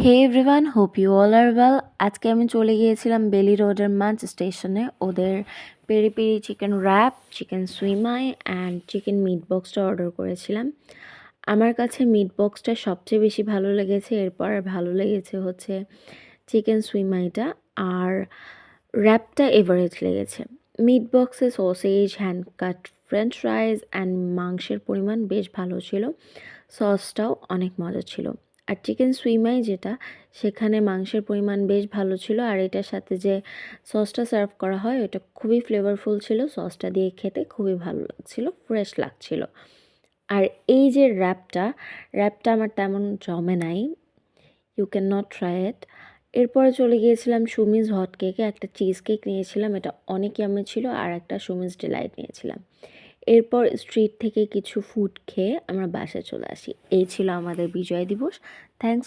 Hey everyone, hope you all are well. আজকে আমি চলে গিয়েছিলাম বেলি রোডের মাঞ্চ স্টেশনে। ওদের peri peri chicken wrap, chicken shumai and chicken meat বক্সটা অর্ডার করেছিলাম। আমার কাছে মিট বক্সটা সবচেয়ে বেশি ভালো লেগেছে, এরপর ভালো লেগেছে হচ্ছে চিকেন সুইমাইটা, আর র্যাপটা এভারেজ লেগেছে। মিট বক্সে sausage, hand cut French ফ্রাইজ and মাংসের পরিমাণ বেশ ভালো ছিল, সসটাও অনেক মজা ছিল। আর চিকেন সুইমাই যেটা, সেখানে মাংসের পরিমাণ বেশ ভালো ছিল, আর এটার সাথে যে সসটা সার্ভ করা হয় ওটা খুবই ফ্লেভারফুল ছিল, সসটা দিয়ে খেতে খুবই ভালো লাগছিল, ফ্রেশ লাগছিল। আর এই যে র্যাপটা আমার তেমন জমে নাই, you can not try it. এরপরে চলে গিয়েছিলাম সুমিজ হট কেকে, একটা চিজ কেক নিয়েছিলাম, এটা অনেক ইয়াম্মি ছিল, আর একটা সুমিজ ডিলাইট নিয়েছিলাম। এরপর স্ট্রিট থেকে কিছু ফুড খেয়ে আমরা বাসায় চলে আসি। এই ছিল আমাদের বিজয় দিবস। থ্যাংকস।